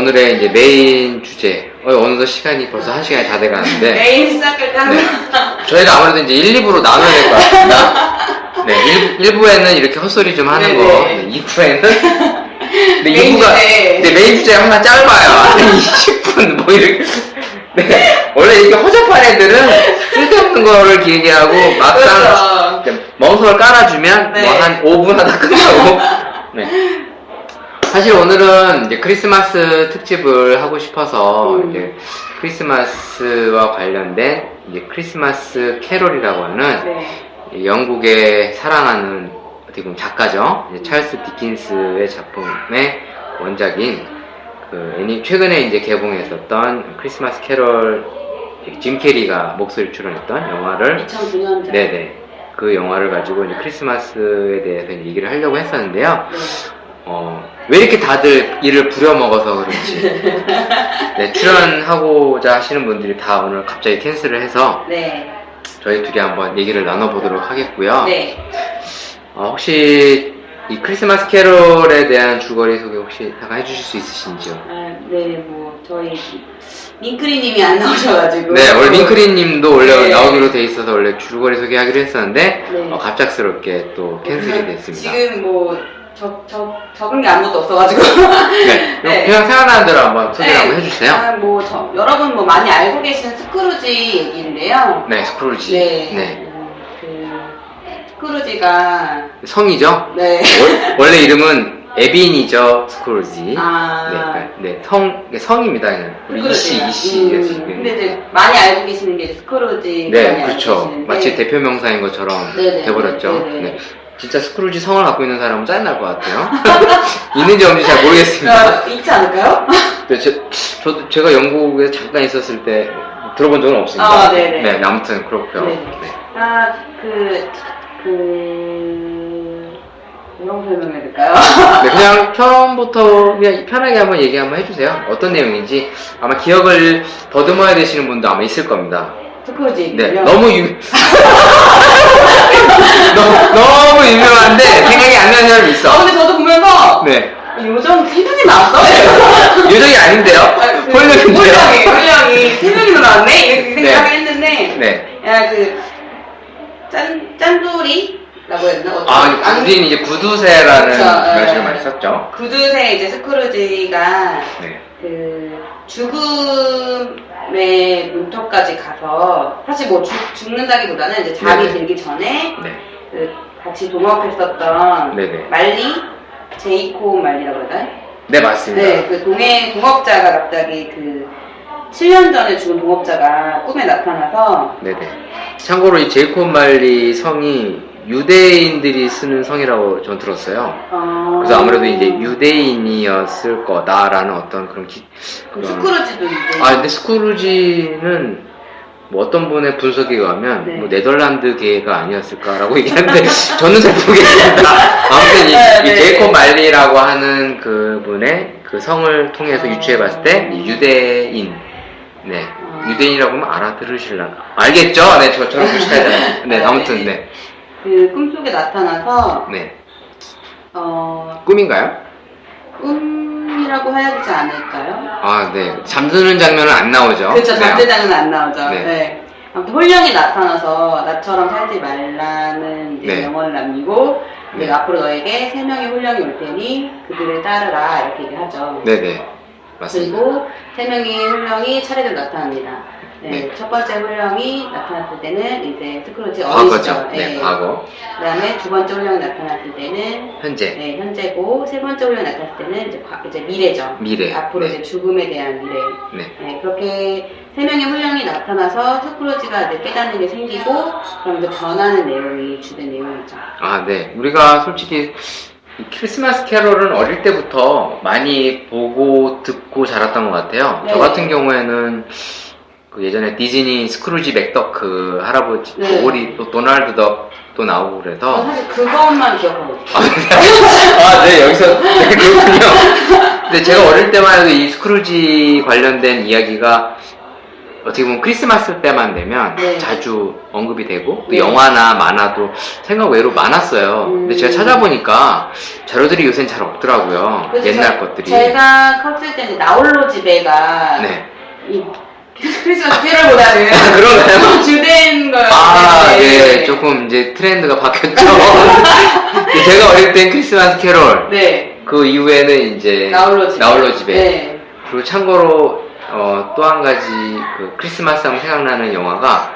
오늘의 이제 메인 주제. 어느덧 시간이 벌써 1시간이 다 돼가는데. 메인 시작을 딱. 네. 저희가 아무래도 이제 1, 2부로 나눠야 될 것 같습니다. 네, 1부에는 이렇게 헛소리 좀 하는 거. 네, 2부에는. 네, 메인 2부가. 주제. 네, 메인 주제가 항상 짧아요. 한 20분, 뭐 이렇게. 네, 원래 이렇게 허접한 애들은 쓸데없는 거를 얘기하고 막상 그렇죠. 멍석을 깔아주면 네. 뭐 한 5분 하다 끝나고. 네. 사실 오늘은 이제 크리스마스 특집을 하고 싶어서 이제 크리스마스와 관련된 이제 크리스마스 캐롤이라고 하는 네. 영국의 사랑하는 어떻게 보면 작가죠. 이제 찰스 디킨스의 작품의 원작인 최근에 이제 개봉했었던 크리스마스 캐롤, 짐 캐리가 목소리 출연했던 영화를 2009년작. 네네, 그 영화를 가지고 이제 크리스마스에 대해서 이제 얘기를 하려고 했었는데요. 네. 왜 이렇게 다들 이를 부려먹어서 그런지 네, 출연하고자 하시는 분들이 다 오늘 갑자기 캔슬을 해서 네. 저희 둘이 한번 얘기를 나눠보도록 하겠고요. 네. 혹시 이 크리스마스 캐롤에 대한 줄거리 소개 혹시 잠깐 해주실 수 있으신지요? 아, 네, 뭐 저희 민크리님이 안 나오셔가지고. 네, 원래 민크리님도 원래 네. 나오기로 돼 있어서 원래 줄거리 소개하기로 했었는데 네. 갑작스럽게 또 캔슬이 됐습니다. 지금 뭐 적은 게 아무것도 없어가지고. 네, 네. 그냥 생각나는 대로 한번 소개를 한번 해주세요. 여러분 뭐 많이 알고 계시는 스크루지 얘기인데요. 네, 스크루지. 네. 네. 스크루지가. 성이죠? 네. 원래 이름은 에빈이죠, 스크루지. 아. 네, 성입니다. 그냥. 우리 이씨. 근데 이제 많이 알고 계시는 게 스크루지. 네, 그렇죠. 마치 대표 명사인 것처럼 네네. 돼버렸죠. 네네. 네. 진짜 스크루지 성을 갖고 있는 사람은 짜증날 것 같아요. 있는지 없는지 잘 모르겠습니다. 있지 않을까요? 네, 제가 영국에 잠깐 있었을 때 들어본 적은 없습니다. 아, 네네. 네, 아무튼 그렇고요. 네. 네. 뭐라고 설명해야 될까요? 네, 그냥 처음부터 그냥 편하게 한번 얘기 한번 해주세요. 어떤 내용인지 아마 기억을 더듬어야 되시는 분도 아마 있을 겁니다. 스크루지. 네, 너무 너무 유명한데 생각이 안 나는 사람이 있어. 근데 저도 보면서 네. 요정 3명이 나왔어? 요정이 아닌데요? 홀령인데요? 홀령이 3명이나 나왔네? 이렇게 네. 생각을 했는데. 네. 야, 짠돌이라고 해야 되나? 우리는 이제 구두쇠라는 그쵸, 명칭을 네. 많이 썼죠. 구두쇠 이제 스크루지가 네. 죽음의 문턱까지 가서, 사실 뭐 죽는다기보다는 이제 잠이 네네. 들기 전에 네. 같이 동업했었던 네네. 말리? 제이콥 말리라고 그러나요? 네, 맞습니다. 네, 동업자가 갑자기 7년 전에 죽은 동업자가 꿈에 나타나서. 네네. 참고로 이 제이콥 말리 성이 유대인들이 쓰는 성이라고 전 들었어요. 그래서 아무래도 이제 유대인이었을 거다라는 어떤 그런 그럼 스크루지도 유대인? 근데 스크루지는 뭐 어떤 분의 분석에 의하면 네. 뭐 네덜란드계가 아니었을까라고 얘기하는데 저는 잘 모르겠습니다. 아무튼 이 제이콥 말리라고 하는 그분의 그 성을 통해서 유추해봤을 때 유대인, 네, 유대인이라고 하면 알아들으실라나? 알겠죠? 네, 저처럼 무식하잖아요. 네, 아무튼 네. 꿈속에 나타나서. 네. 꿈인가요? 꿈이라고 해야 되지 않을까요? 네. 잠드는 장면은 안 나오죠. 그렇죠. 네. 잠들장은 안 나오죠. 네. 네. 아무튼 홀령이 나타나서 나처럼 살지 말라는 이제 네. 명언을 남기고, 네. 내가 앞으로 너에게 3명의 홀령이 올 테니 그들을 따르라 이렇게 얘기하죠. 네네. 맞습니다. 그리고 3명의 홀령이 차례대로 나타납니다. 네. 네. 첫 번째 홀령이 나타났을 때는 이제 스크루지 과거죠. 어리시죠. 네, 과거. 그 다음에 두 번째 홀령이 나타났을 때는 현재. 네, 현재고, 세 번째 홀령이 나타났을 때는 이제 미래죠. 미래. 앞으로 네. 이제 죽음에 대한 미래. 네. 네, 그렇게 3명의 홀령이 나타나서 스크루지가 이제 깨닫는 게 생기고, 그럼 이제 변하는 내용이 주된 내용이죠. 네. 우리가 솔직히 이 크리스마스 캐롤은 어릴 때부터 많이 보고 듣고 자랐던 것 같아요. 네. 저 같은 경우에는 예전에 디즈니 스크루지 맥더크 할아버지, 네. 오리 또 도널드 덕도 나오고 그래서. 저는 사실 그것만 기억하고 있어요. 네, 여기서. 네, 그렇군요. 근데 제가 어릴 때만 해도 이 스크루지 관련된 이야기가 어떻게 보면 크리스마스 때만 되면 네. 자주 언급이 되고 또 네. 영화나 만화도 생각 외로 많았어요. 근데 제가 찾아보니까 자료들이 요새는 잘 없더라고요. 그래서 옛날 것들이. 제가 컸을 때는 나홀로 집에가 네. 이 크리스마스 캐럴보다는 그런가요? 좀 주된 거였어요. 아, 네. 조금 이제 트렌드가 바뀌었죠. 제가 어릴 땐 크리스마스 캐롤. 네. 그 이후에는 이제 나홀로 집에. 네. 그리고 참고로 또 한 가지 그 크리스마스 하면 생각나는 영화가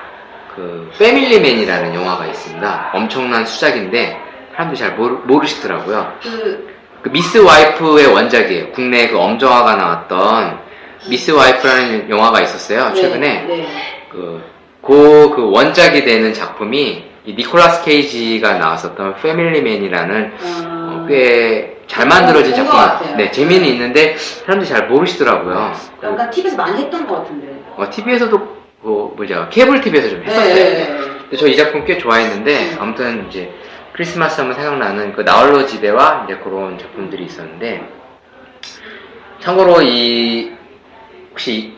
그 패밀리맨이라는 영화가 있습니다. 엄청난 수작인데 사람들이 잘 모르시더라고요. 그 미스 와이프의 원작이에요. 국내 그 엄정화가 나왔던 미스 와이프라는 영화가 있었어요. 최근에. 네. 그 원작이 되는 작품이 이 니콜라스 케이지가 나왔었던 패밀리맨이라는 꽤 잘 만들어진 본것 작품. 같아요. 네, 재미는 있는데 사람들이 잘 모르시더라고요. 약간 TV에서 많이 했던 것 같은데. TV에서도 케이블 TV에서 좀 했었어요. 네. 근데 저 이 작품 꽤 좋아했는데 아무튼 이제 크리스마스 하면 생각나는 그 나홀로 지배와 이제 그런 작품들이 있었는데 참고로 혹시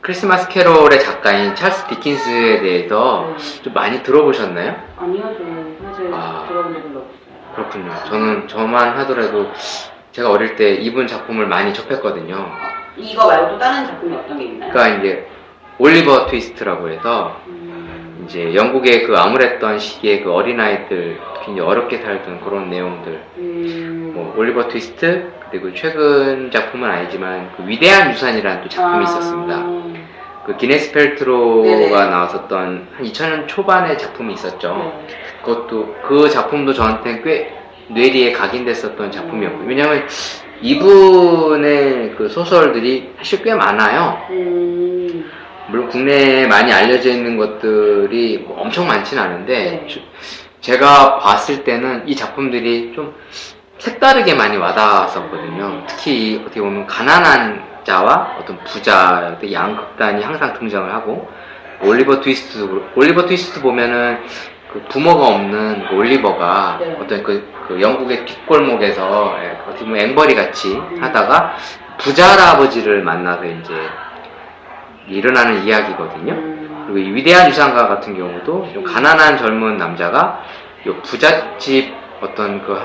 크리스마스 캐롤의 작가인 찰스 디킨스에 대해서 좀 많이 들어보셨나요? 아니요, 저는 사실 들어본 적은 없어요. 그렇군요. 저만 하더라도 제가 어릴 때 이분 작품을 많이 접했거든요. 이거 말고 또 다른 작품이 어떤 게 있나요? 그러니까 이제 올리버 트위스트라고 해서 이제 영국의 그 암울했던 시기에 그 어린아이들 특히 이제 어렵게 살던 그런 내용들 뭐 올리버 트위스트 그리고 최근 작품은 아니지만 그 위대한 유산이라는 또 작품이 있었습니다. 그 기네스 펠트로가 네네. 나왔었던 한 2000년 초반의 작품이 있었죠. 그 작품도 저한테는 꽤 뇌리에 각인됐었던 작품이었고 왜냐면 이분의 그 소설들이 사실 꽤 많아요. 물론 국내에 많이 알려져 있는 것들이 뭐 엄청 많지는 않은데 제가 봤을 때는 이 작품들이 좀 색다르게 많이 와닿았었거든요. 특히 어떻게 보면 가난한 자와 어떤 부자 양극단이 항상 등장을 하고 올리버 트위스트 보면은 그 부모가 없는 그 올리버가 어떤 그 영국의 뒷골목에서 어떻게 보면 앵벌이 같이 하다가 부자 할아버지를 만나서 이제 일어나는 이야기거든요. 그리고 이 위대한 유산가 같은 경우도 좀 가난한 젊은 남자가 이 부잣집 어떤 그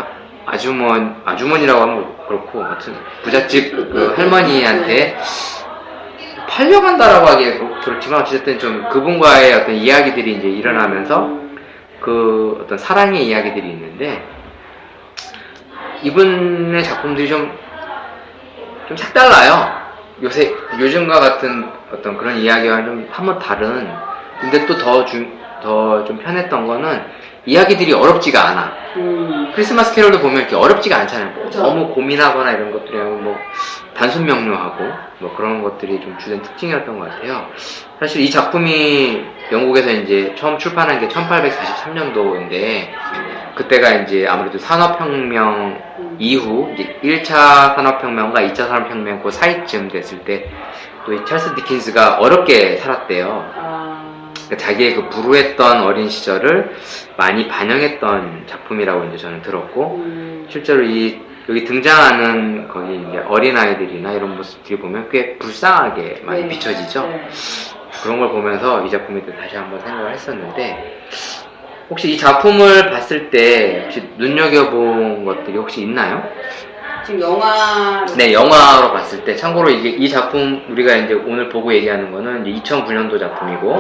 아주머니라고 하면 그렇고 하여튼 부잣집 그 할머니한테 팔려간다라고 하기에 그렇지만 어쨌든 좀 그분과의 어떤 이야기들이 이제 일어나면서 그 어떤 사랑의 이야기들이 있는데 이분의 작품들이 좀 색달라요. 요즘과 같은 어떤 그런 이야기와 좀 한번 다른 근데 또 더 좀 편했던 거는 이야기들이 어렵지가 않아. 크리스마스 캐롤도 보면 이렇게 어렵지가 않잖아요. 뭐 너무 고민하거나 이런 것들이 뭐 단순 명료하고 뭐 그런 것들이 좀 주된 특징이었던 것 같아요. 사실 이 작품이 영국에서 이제 처음 출판한 게 1843년도인데 그때가 이제 아무래도 산업혁명 이후 이제 1차 산업혁명과 2차 산업혁명 그 사이쯤 됐을 때 또 이 찰스 디킨스가 어렵게 살았대요. 자기의 그 불우했던 어린 시절을 많이 반영했던 작품이라고 이제 저는 들었고 실제로 여기 등장하는 거기 이제 어린아이들이나 이런 모습들이 보면 꽤 불쌍하게 많이 비춰지죠. 그런 걸 보면서 이 작품에 대해 다시 한번 생각을 했었는데 혹시 이 작품을 봤을 때 혹시 눈여겨본 것들이 혹시 있나요? 지금 영화 네, 영화로 봤을 때 참고로 이 작품 우리가 이제 오늘 보고 얘기하는 거는 이제 2009년도 작품이고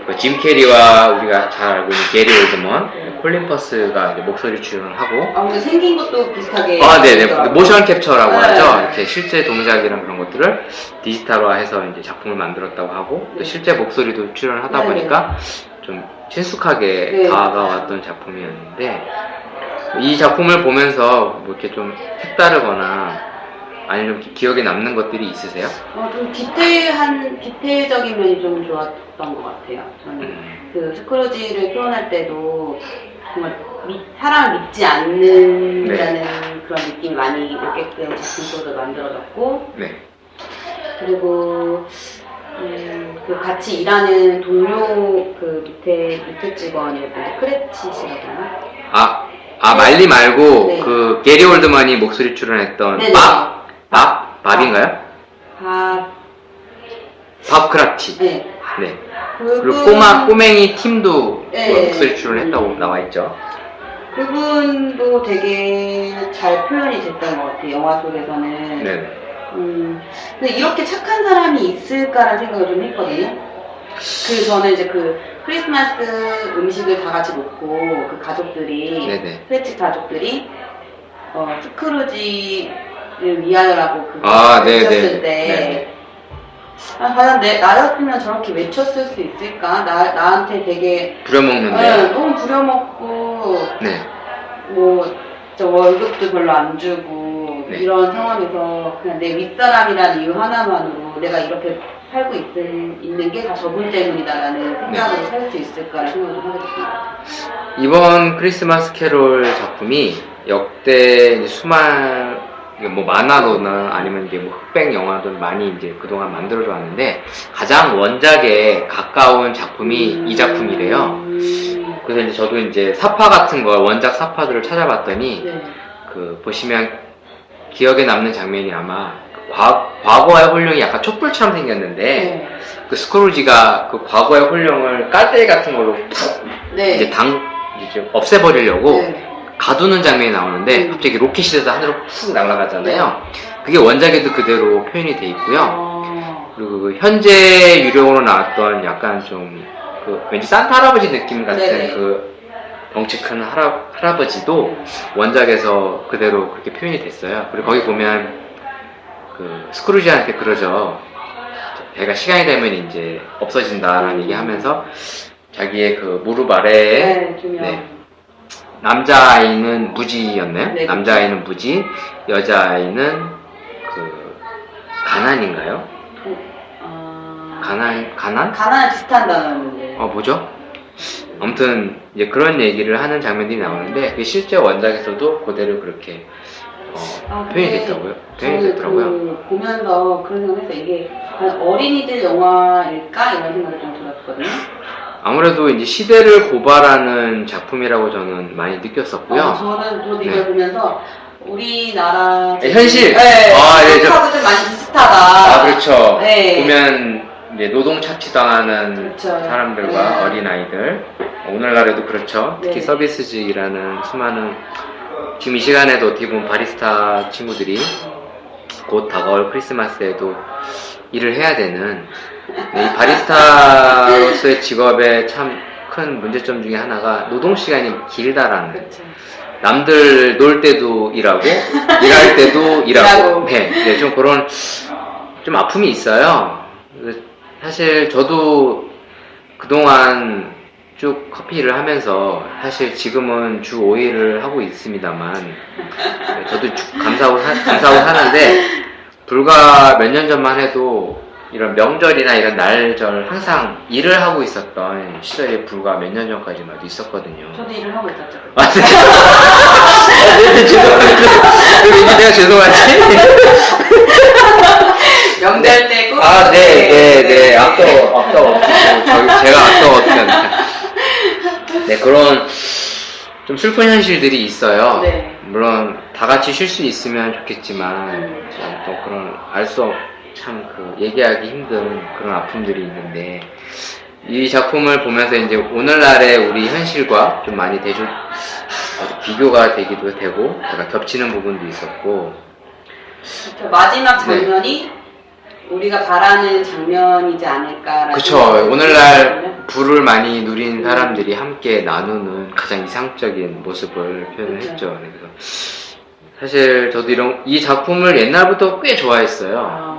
그 짐 캐리와 우리가 잘 알고 있는 게리 올드먼, 콜린 퍼스가 이제 목소리 출연을 하고 근데 생긴 것도 비슷하게 네네 모션 캡처라고 하죠. 이렇게 실제 동작이랑 그런 것들을 디지털화해서 이제 작품을 만들었다고 하고 또 실제 목소리도 출연을 하다 보니까 좀 친숙하게 다가왔던 작품이었는데 이 작품을 보면서 뭐 이렇게 좀 색다르거나 아니면 좀 기억에 남는 것들이 있으세요? 좀 디테일적인 면이 좀 좋았던 것 같아요. 저는 그 스크루지를 표현할 때도 정말 사람을 믿지 않는다는 그런 느낌이 많이 오게끔 작품 속으로 만들어졌고 그리고 그 같이 일하는 동료 그 밑에 직원이었던 크레치시라고 하나? 말리 말고 그 게리 올드먼이 목소리 출연했던 밥인가요? 밥 크라티. 네. 네. 그리고 꼬맹이 팀도 네. 목소리 출연했다고 나와 있죠. 그분도 되게 잘 표현이 됐던 것 같아요. 영화 속에서는. 네. 근데 이렇게 착한 사람이 있을까라는 생각을 좀 했거든요. 저는 이제 그 크리스마스 음식을 다 같이 먹고 그 가족들이 네네. 스웨치 가족들이 스크루지를 위하여라고 그거 네네. 외쳤을 때 네네. 과연 나였으면 저렇게 외쳤을 수 있을까? 나한테 되게 부려먹는데. 너무 부려먹고 네. 저 월급도 별로 안 주고 네. 이런 상황에서 그냥 내 윗사람이라는 이유 하나만으로 내가 이렇게 살고 있는 게 다 저분 때문이다라는 생각으로 살 수 있을까라는 생각을 좀 하게 됐습니다. 이번 크리스마스 캐롤 작품이 역대 이제 뭐 만화로나 아니면 이제 뭐 흑백 영화도 많이 이제 그동안 만들어져 왔는데 가장 원작에 가까운 작품이 이 작품이래요. 그래서 이제 저도 이제 사파 같은 거 원작 사파들을 찾아봤더니 네. 보시면 기억에 남는 장면이 아마 과거의 홀령이 약간 촛불처럼 생겼는데 네. 그 스크루지가 그 과거의 홀령을 깔때기 같은 걸로 푹 네. 이제 이제 없애버리려고 네. 가두는 장면이 나오는데 갑자기 로켓이 돼서 하늘로 푹 날아가잖아요. 그게 원작에도 그대로 표현이 돼 있고요. 그리고 그 현재 유령으로 나왔던 약간 좀 왠지 산타 할아버지 느낌 같은 네네. 그 덩치 큰 할아버지도 원작에서 그대로 그렇게 표현이 됐어요. 그리고 거기 보면 그 스크루지한테 그러죠. 배가 시간이 되면 이제 없어진다라는 얘기 하면서 자기의 그 무릎 아래에 남자아이는 무지였나요? 네, 남자아이는 무지, 여자아이는 가난인가요? 가난? 가난에 비슷한 단어였는데. 뭐죠? 아무튼 이제 그런 얘기를 하는 장면들이 나오는데 그게 실제 원작에서도 그대로 그렇게 표현이 됐더라고요. 보면서 그런 생각을 했어요. 이게 어린이들 영화일까? 이런 생각이 좀 들었거든요. 아무래도 이제 시대를 고발하는 작품이라고 저는 많이 느꼈었고요. 저도 이걸 보면서 우리나라 현실. 하고 좀 많이 비슷하다. 그렇죠. 네. 보면 이제 노동 착취당하는 그렇죠. 사람들과 어린아이들. 오늘날에도 그렇죠. 특히 네. 서비스직이라는 수많은 지금 이 시간에도 어떻게 보면 바리스타 친구들이 곧 다가올 크리스마스에도 일을 해야 되는 이 바리스타로서의 직업의 참 큰 문제점 중에 하나가 노동 시간이 길다라는. 그렇죠. 남들 놀 때도 일하고 일할 때도 일하고. 네, 좀 그런 좀 아픔이 있어요. 사실 저도 그동안 쭉 커피 일을 하면서 사실 지금은 주 5일을 하고 있습니다만 저도 감사하고 사는데 불과 몇 년 전만 해도 이런 명절이나 이런 날절 항상 일을 하고 있었던 시절이 불과 몇 년 전까지만 있었거든요. 저도 일을 하고 있었죠. 왠지 내가 죄송하지? 명절 때고. 네. 아까워. 제가 아까웠던. 네, 그런 좀 슬픈 현실들이 있어요. 네. 물론 다 같이 쉴 수 있으면 좋겠지만 또 그런 참 얘기하기 힘든 그런 아픔들이 있는데 이 작품을 보면서 이제 오늘날의 우리 현실과 좀 많이 비교가 되기도 되고 약간 겹치는 부분도 있었고 마지막 장면이 우리가 바라는 장면이지 않을까라는. 그쵸. 오늘날 부를 많이 누린 사람들이 함께 나누는 가장 이상적인 모습을 표현을 했죠. 그래서 사실 저도 이 작품을 옛날부터 꽤 좋아했어요.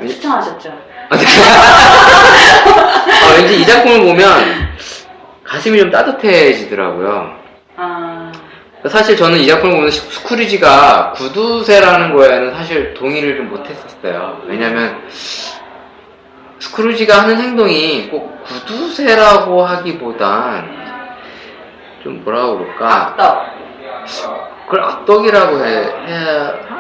추천하셨죠? 왠지 이 작품을 보면 가슴이 좀 따뜻해지더라고요. 사실 저는 이 작품을 보면 스크루지가 구두쇠라는 거에는 사실 동의를 좀 못했었어요. 왜냐면 스크루지가 하는 행동이 꼭 구두쇠라고 하기보단 좀 뭐라고 그럴까? 그걸 악덕이라고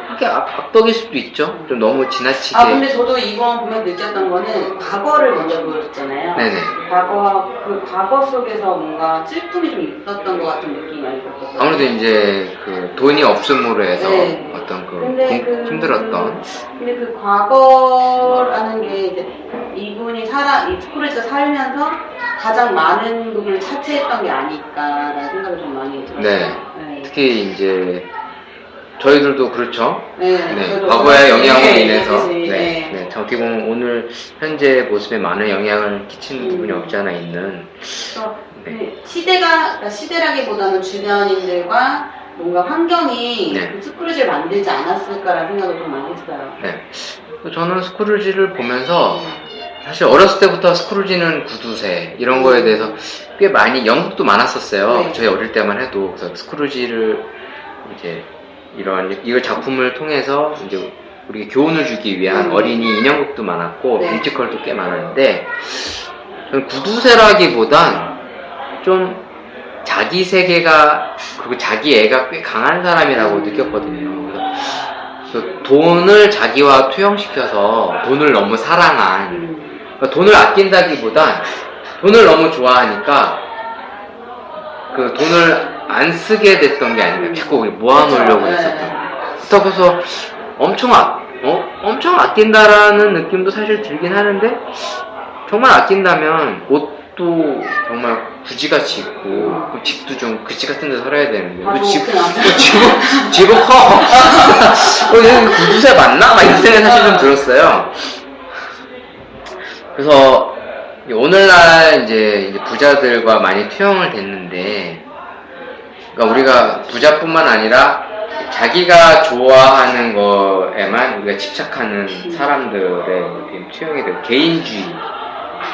하게 악덕일 수도 있죠. 좀 너무 지나치게. 근데 저도 이번 보면 느꼈던 거는 과거를 먼저 보여줬잖아요. 네네. 과거 속에서 뭔가 슬픔이 좀 있었던 것 같은 느낌이 많이 들었거든요. 아무래도 이제 돈이 없음으로 해서 어떤 근데 힘들었던. 근데 과거라는 게 이제 이 이 스크루지가 살면서 가장 많은 부분을 차지했던 게 아닐까라는 생각을 좀 많이 들었어요. 네. 특히 이제 저희들도 그렇죠. 네. 과거의 영향으로 네, 인해서 네. 어떻게 보면 오늘 현재 모습에 많은 영향을 끼치는 부분이 없지 않아 있는. 그래서 그 시대라기보다는 주변인들과 뭔가 환경이 그 스크루지를 만들지 않았을까라는 생각을 좀 많이 했어요. 네. 저는 스크루지를 보면서 사실 어렸을 때부터 스크루지는 구두쇠 이런 거에 대해서 꽤 많이 연극도 많았었어요. 네. 저희 어릴 때만 해도. 그래서 스크루지를 이제 이걸 작품을 통해서 이제 우리에게 교훈을 주기 위한 어린이 인형극도 많았고 뮤지컬도 꽤 많았는데 저는 구두쇠라기보단 좀 자기 세계가 그리고 자기 애가 꽤 강한 사람이라고 느꼈거든요. 그래서 돈을 자기와 투영시켜서 돈을 너무 사랑한 그러니까 돈을 아낀다기보단 돈을 너무 좋아하니까 그 돈을 안 쓰게 됐던 게 아닌가. 자꾸 모아놓으려고 했었던 거예요. 그렇다고 해서 엄청 아낀다라는 느낌도 사실 들긴 하는데 정말 아낀다면 옷도 정말 그지같이 입고 그 집도 좀 그지 같은 데 살아야 되는데 집은 커. 여기 구두쇠 맞나? 막 이런 생각이 사실 좀 들었어요. 그래서 오늘날 이제 부자들과 많이 투영을 됐는데 그러니까 우리가 부자뿐만 아니라 자기가 좋아하는 거에만 우리가 집착하는 사람들의 투영이 되고 개인주의,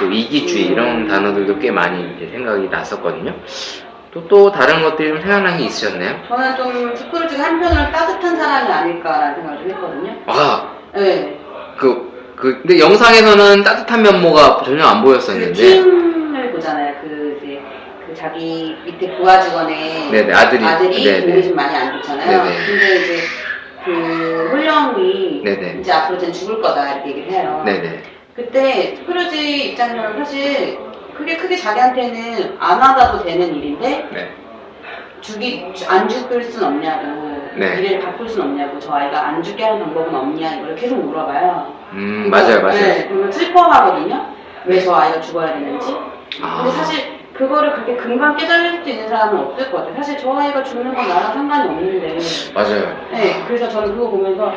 또 이기주의 이런 단어들도 꽤 많이 이제 생각이 났었거든요. 또 다른 것들이 좀 생각난 게 있으셨나요? 저는 좀 스크루지가 한편으로 따뜻한 사람이 아닐까라는 생각을 좀 했거든요. 네. 근데 영상에서는 따뜻한 면모가 전혀 안 보였었는데. 팀을 보잖아요. 그 자기 밑에 부하 직원의 아들이 몸이 좀 많이 안 좋잖아요. 근데 이제 그 홀령이 이제 앞으로 쟤는 죽을 거다 이렇게 얘기를 해요. 그때 스크루지 입장에서는 사실 크게 자기한테는 안 하다도 되는 일인데 안 죽을 순 없냐고 미래를 바꿀 순 없냐고 저 아이가 안 죽게 하는 방법은 없냐 이걸 계속 물어봐요. 맞아요. 그러면 슬퍼하거든요. 왜 저 아이가 죽어야 되는지. 근데 사실 그거를 그렇게 금방 깨달을 수 있는 사람은 없을 것 같아요. 사실 저 아이가 죽는 건 나랑 상관이 없는데. 맞아요. 네, 그래서 저는 그거 보면서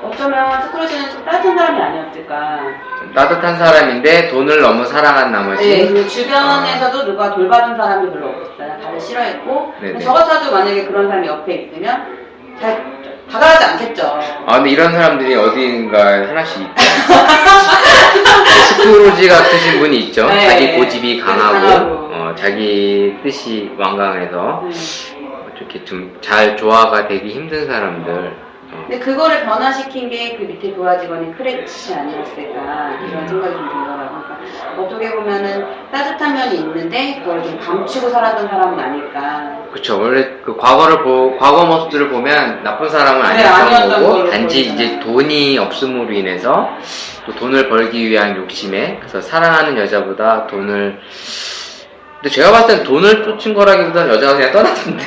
어쩌면 스크루지는 좀 따뜻한 사람이 아니었을까. 따뜻한 사람인데 돈을 너무 사랑한 나머지. 네, 그리고 주변에서도 누가 돌봐준 사람이 별로 없었어요. 다들 싫어했고. 저 같아도 만약에 그런 사람이 옆에 있으면 잘 다가가지 않겠죠. 근데 이런 사람들이 어딘가 하나씩 있죠. 스크루지 같으신 분이 있죠. 자기 고집이 강하고 자기 뜻이 완강해서 이렇게 좀 잘 조화가 되기 힘든 사람들. 근데 그거를 변화시킨 게 그 밑에 부하 직원인 크레치 아니었을까 이런 생각이 좀 들더라고요. 그러니까 어떻게 보면은 따뜻한 면이 있는데 그걸 좀 감추고 살았던 사람은 아닐까. 그렇죠. 원래 그 과거 모습들을 보면 나쁜 사람은 아니었던 거고 단지 이제 돈이 없음으로 인해서 또 돈을 벌기 위한 욕심에 그래서 사랑하는 여자보다 돈을 근데 제가 봤을 땐 돈을 쫓은 거라기보다는 여자가 그냥 떠났는데.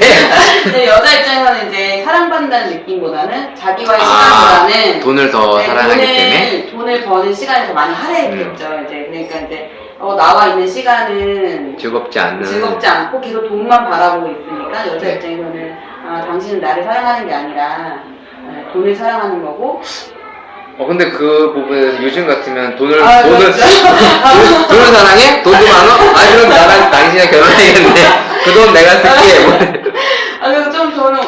근데 여자 입장에서는 이제 사랑받는다는 느낌보다는 자기와의 시간보다는 돈을 더 사랑하기 때문에 돈을 버는 시간을 더 많이 할애했겠죠. 이제 그러니까 이제 나와 있는 시간은 즐겁지 않고 계속 돈만 바라보고 있으니까 여자 입장에서는 당신은 나를 사랑하는 게 아니라 돈을 사랑하는 거고. 근데 그 부분에서 요즘 같으면 돈을 그렇죠. 돈을 사랑해? 돈도 많아? 그럼 나랑 당신이랑 결혼해야겠네. 그 돈 내가 쓸게. 그래서 좀 저는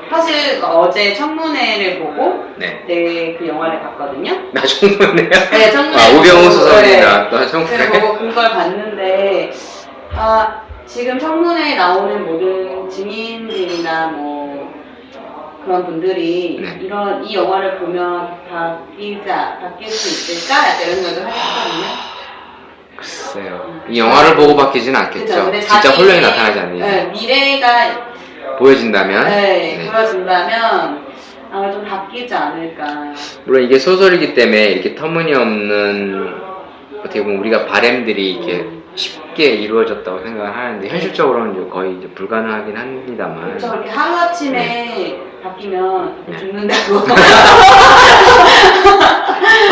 사실 어제 청문회를 보고 그 영화를 봤거든요. 청문회요? 네, 청문회. 오병우 수석이 나왔던 청문회. 보고 그걸 봤는데 지금 청문회에 나오는 모든 증인들이나 뭐 그런 분들이 이 영화를 보면 바뀔 수 있을까? 약간 이런 생각을 하셨거든요. 글쎄요. 이 영화를 보고 바뀌지는 않겠죠. 진짜 홀령이 나타나지 않는 미래가 보여진다면 보여진다면 아마 좀 바뀌지 않을까. 물론 이게 소설이기 때문에 이렇게 터무니없는 어떻게 보면 우리가 바램들이 이렇게 쉽게 이루어졌다고 생각을 하는데 현실적으로는 이제 거의 이제 불가능하긴 합니다만. 그렇죠. 이렇게 하루아침에 바뀌면 죽는다고.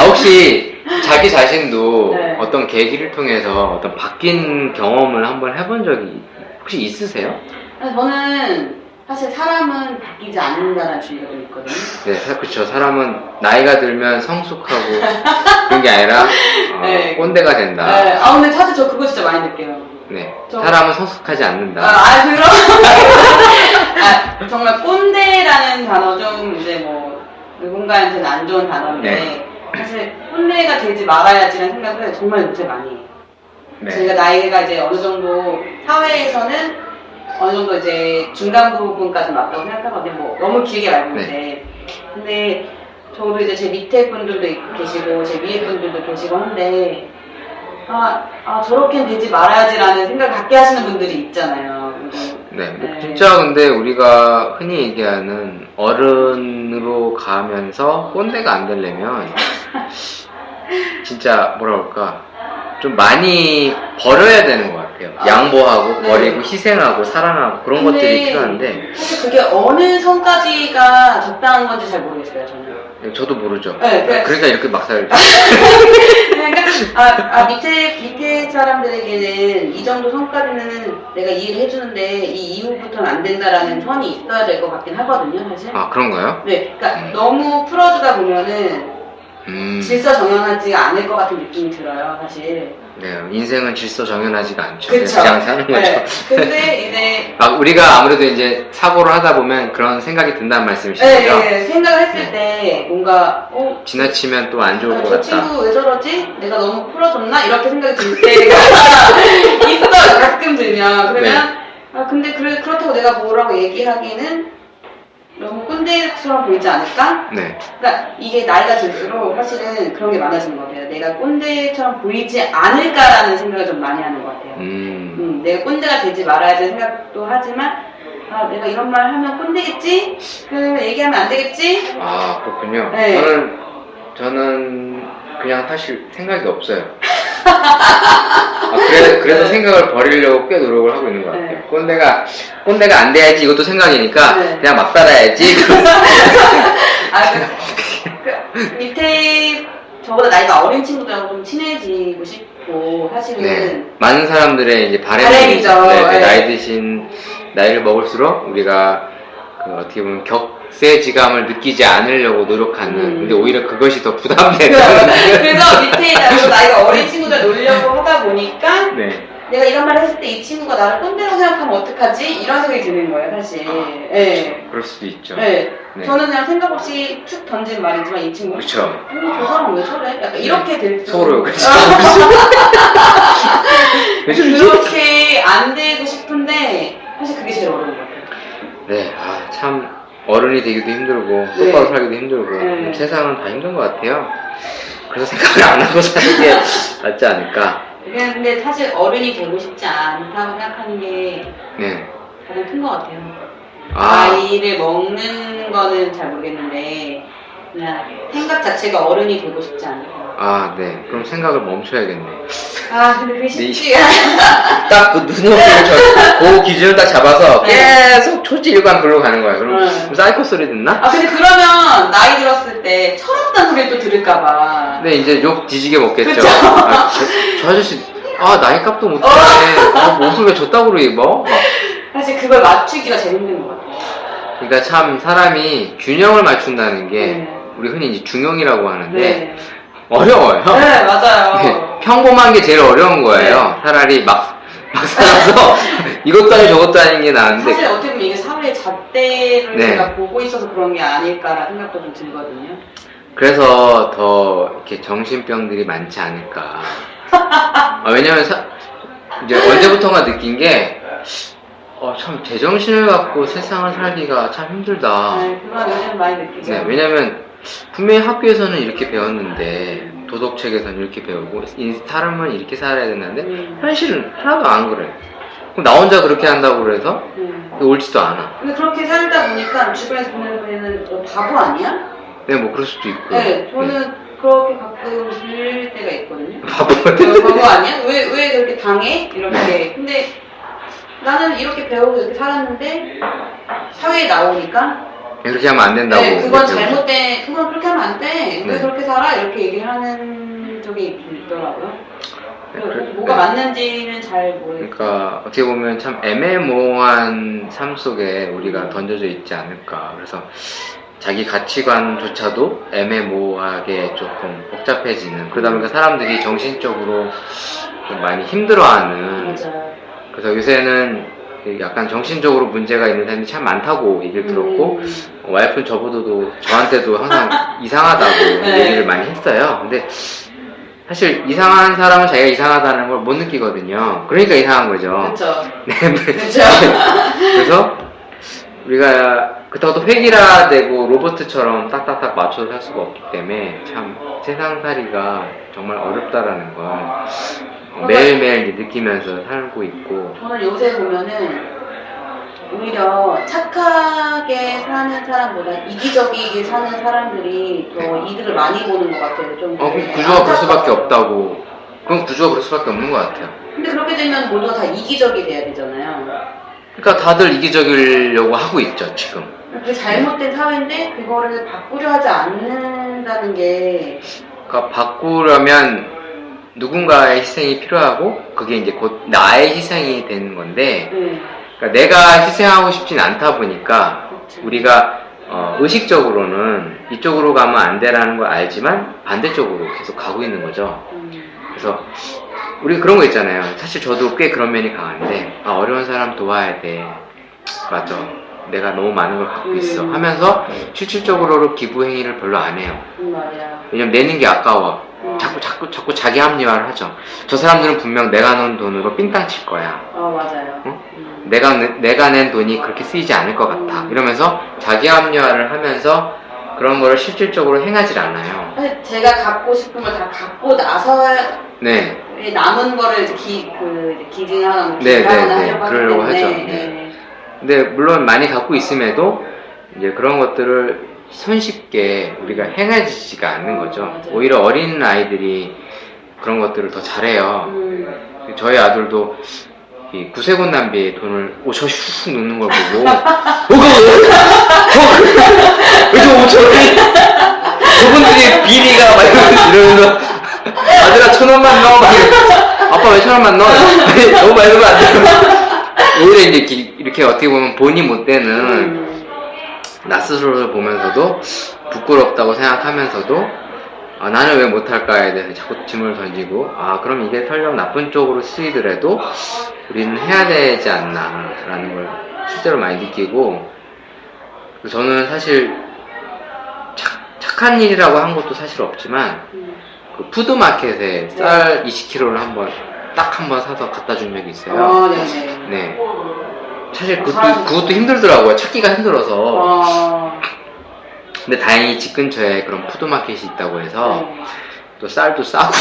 혹시 자기 자신도 어떤 계기를 통해서 어떤 바뀐 경험을 한번 해본 적이 혹시 있으세요? 저는 사실 사람은 바뀌지 않는다라는 주의가 좀 있거든요. 네, 그렇죠. 사람은 나이가 들면 성숙하고 그런 게 아니라 네. 꼰대가 된다. 네. 근데 사실 저 그거 진짜 많이 느껴요. 네, 사람은 성숙하지 않는다. 그럼 정말 꼰대라는 단어 좀 이제 뭐 누군가한테는 안 좋은 단어인데 네. 사실 꼰대가 되지 말아야지라는 생각을 정말 요새 많이 해요. 네. 저희가 나이가 이제 어느 정도 사회에서는 어느 정도 이제 중간 부분까지 맞다고 생각하거든요. 뭐 너무 길게 말고는데 근데 저도 이제 제 밑에 분들도 계시고 제 위에 분들도 계시고 한데 저렇게 되지 말아야지라는 생각을 갖게 하시는 분들이 있잖아요. 네, 진짜 근데 우리가 흔히 얘기하는 어른으로 가면서 꼰대가 안 되려면 진짜 뭐라 그럴까 좀 많이 버려야 되는 것 같아요. 양보하고 버리고 희생하고 사랑하고 그런 것들이 필요한데 사실 그게 어느 선까지가 적당한 건지 잘 모르겠어요. 저는. 네, 저도 모르죠. 네, 그러니까 이렇게 막 살죠. 그러니까 밑에 사람들에게는 이 정도 선까지는 내가 이해를 해주는데 이 이후부터는 안 된다라는 선이 있어야 될 것 같긴 하거든요, 사실. 그런가요? 네, 그러니까 너무 풀어주다 보면은 질서정연하지가 않을 것 같은 느낌이 들어요, 사실. 네, 인생은 질서정연하지가 않죠. 그쵸. 그냥 사는 거죠. 네. 근데 이제 우리가 아무래도 이제 사고를 하다 보면 그런 생각이 든다는 말씀이시죠? 네, 생각을 했을 때 뭔가 지나치면 또 안 좋을 것 저 같다. 친구 왜 저러지? 내가 너무 풀어줬나? 이렇게 생각이 들 때가 있어요. 가끔 들면. 그러면 근데 그렇다고 내가 뭐라고 얘기하기에는 너무 꼰대처럼 보이지 않을까? 네. 그러니까 이게 나이가 들수록 사실은 그런 게 많아지는 것 같아요. 내가 꼰대처럼 보이지 않을까라는 생각을 좀 많이 하는 것 같아요. 내가 꼰대가 되지 말아야지 생각도 하지만 내가 이런 말 하면 꼰대겠지? 그래서 얘기하면 안 되겠지? 그렇군요. 네. 저는 그냥 사실 생각이 없어요. 그래서 생각을 버리려고 꽤 노력을 하고 있는 것 같아요. 네. 꼰대가 안 돼야지 이것도 생각이니까 그냥 막 살아야지. 밑에 저보다 나이가 어린 친구들하고 좀 친해지고 싶고 사실은 많은 사람들의 이제 바람이죠. 나이를 먹을수록 우리가 어떻게 보면 격세지감을 느끼지 않으려고 노력하는 근데 오히려 그것이 더 부담되는 그래서 밑에 나이가 어린 친구들 놀려고 하다 보니까 내가 이런 말을 했을 때 이 친구가 나를 꼰대라고 생각하면 어떡하지? 이런 생각이 드는 거예요, 사실. 네. 그럴 수도 있죠. 네. 저는 그냥 생각 없이 툭 던진 말이지만 이 친구가 그렇죠. 저 사람 왜 저래? 약간 이렇게 될 수. 서로 그렇죠. 그렇게 안 되고 싶은데 사실 그게 제일 어려운 것 같아요. 네, 참 어른이 되기도 힘들고 똑바로 살기도 힘들고 세상은 다 힘든 것 같아요. 그래서 생각을 안 하고 사는 게 낫지 않을까. 근데 사실 어른이 되고 싶지 않다고 생각하는 게 가장 큰 것 같아요. 나이를 먹는 거는 잘 모르겠는데 그냥 생각 자체가 어른이 되고 싶지 않아요. 네. 그럼 생각을 멈춰야겠네. 근데 그게 쉽지 딱 그 눈높이를 그 기준을 딱 잡아서 계속 초지일관 글로 가는 거야. 그럼 사이코 소리 듣나? 근데 그러면 나이 들었을 때 철없다는 소리를 또 들을까봐. 네, 이제 욕 뒤지게 먹겠죠. 그쵸? 저 아저씨, 나이값도 못해. 옷을 왜 저따구로 입어? 사실 그걸 맞추기가 제일 힘든 것 같아요. 그러니까 참 사람이 균형을 맞춘다는 게 우리 흔히 이제 중형이라고 하는데 어려워요. 네, 맞아요. 평범한 게 제일 어려운 거예요. 차라리 막 살아서 이것도 아니고 저것도 아닌 게 나은데. 사실 어떻게 보면 이게 사회의 잣대를 제가 보고 있어서 그런 게 아닐까라는 생각도 좀 들거든요. 그래서 더 이렇게 정신병들이 많지 않을까. 왜냐면 이제 언제부턴가 느낀 게 참 제정신을 갖고 세상을 살기가 참 힘들다. 그건 요즘 많이 느끼죠. 왜냐면 분명히 학교에서는 이렇게 배웠는데 도덕책에서는 이렇게 배우고 사람은 이렇게 살아야 된다는데 현실은 하나도 안 그래. 그럼 나 혼자 그렇게 한다고 그래서 옳지도 않아. 근데 그렇게 살다 보니까 주변에서 보는 애는 바보 아니야? 네, 뭐 그럴 수도 있고. 저는 그렇게 가끔 들릴 때가 있거든요. 바보 아니야? 왜 그렇게 당해? 이렇게. 근데 나는 이렇게 배우고 이렇게 살았는데 사회에 나오니까 그렇게 하면 안 된다고. 그건 잘못된, 그건 그렇게 하면 안 돼. 왜 그렇게 살아? 이렇게 얘기를 하는 그쪽이 있더라고요. 네, 뭐가 맞는지는 잘 모르겠어요. 그러니까 어떻게 보면 참 애매모호한 삶 속에 우리가 던져져 있지 않을까. 그래서 자기 가치관조차도 애매모호하게 조금 복잡해지는, 그러다 보니까 사람들이 정신적으로 좀 많이 힘들어하는. 맞아요. 그래서 요새는 약간 정신적으로 문제가 있는 사람이 참 많다고 얘기를 들었고, 와이프는 저한테도 항상 이상하다고 네. 얘기를 많이 했어요. 근데 사실 이상한 사람은 자기가 이상하다는 걸 못 느끼거든요. 그러니까 이상한 거죠. 그렇죠. 네. 그렇죠. 그래서 우리가 그렇다고 또 획일화되고 로봇처럼 딱딱딱 맞춰서 살 수가 없기 때문에 참 세상살이가 정말 어렵다라는 걸 매일매일 느끼면서 살고 있고. 저는 요새 보면은 오히려 착하게 사는 사람보다 이기적이게 사는 사람들이 더 이득을 많이 보는 것 같아요. 좀 그럼 구조가 그럴 수밖에 없다고. 그럼 구조가 그럴 수밖에 없는 것 같아요. 근데 그렇게 되면 모두가 다 이기적이 돼야 되잖아요. 그러니까 다들 이기적이려고 하고 있죠, 지금. 그게 잘못된 사회인데 그거를 바꾸려 하지 않는다는 게. 그러니까 바꾸려면 누군가의 희생이 필요하고, 그게 이제 곧 나의 희생이 되는 건데, 그러니까 내가 희생하고 싶진 않다 보니까 그렇죠. 우리가 의식적으로는 이쪽으로 가면 안 되라는 걸 알지만 반대쪽으로 계속 가고 있는 거죠. 그래서 우리가 그런 거 있잖아요. 사실 저도 꽤 그런面이 강한데, 어려운 사람 도와야 돼. 맞아. 내가 너무 많은 걸 갖고 있어. 하면서 실질적으로 기부 행위를 별로 안 해요. 맞아요. 왜냐면 내는 게 아까워. 자꾸 자기 합리화를 하죠. 저 사람들은 분명 내가 넣은 돈으로 삥땅 칠 거야. 맞아요. 어? 내가 낸 돈이 그렇게 쓰이지 않을 것 같아. 이러면서 자기 합리화를 하면서 그런 거를 실질적으로 행하질 않아요. 사실 제가 갖고 싶은 걸 다 갖고 나서 네. 남은 거를 이제 기증하거나 네, 기부하거나 네, 네. 하려고 하기 그러려고 때문에. 하죠. 네. 근데 물론 많이 갖고 있음에도 이제 그런 것들을 손쉽게 우리가 행하지가 않는 거죠. 맞아요. 오히려 어린 아이들이 그런 것들을 더 잘해요. 저희 아들도 이 구세군 낭비에 돈을 5천 슉 넣는 걸 보고 왜 저 5천원이 저분들이 비리가 막 이러면서 아들아 1,000원만 넣어. 아빠 왜 1,000원만 넣어? 너무 많이 넣으면 안 돼. 오히려 이제 이렇게 어떻게 보면 본이 못 되는 나 스스로를 보면서도 부끄럽다고 생각하면서도 나는 왜 못할까에 대해서 자꾸 짐을 던지고, 그럼 이게 설령 나쁜 쪽으로 쓰이더라도 우리는 해야 되지 않나 라는 걸 실제로 많이 느끼고, 저는 사실 착한 일이라고 한 것도 사실 없지만 그 푸드마켓에 쌀 20kg를 딱 한 번 사서 갖다 준 적이 있어요. 네네. 네. 사실 그것도 힘들더라고요. 찾기가 힘들어서. 근데 다행히 집 근처에 그런 푸드마켓이 있다고 해서 또 쌀도 싸고.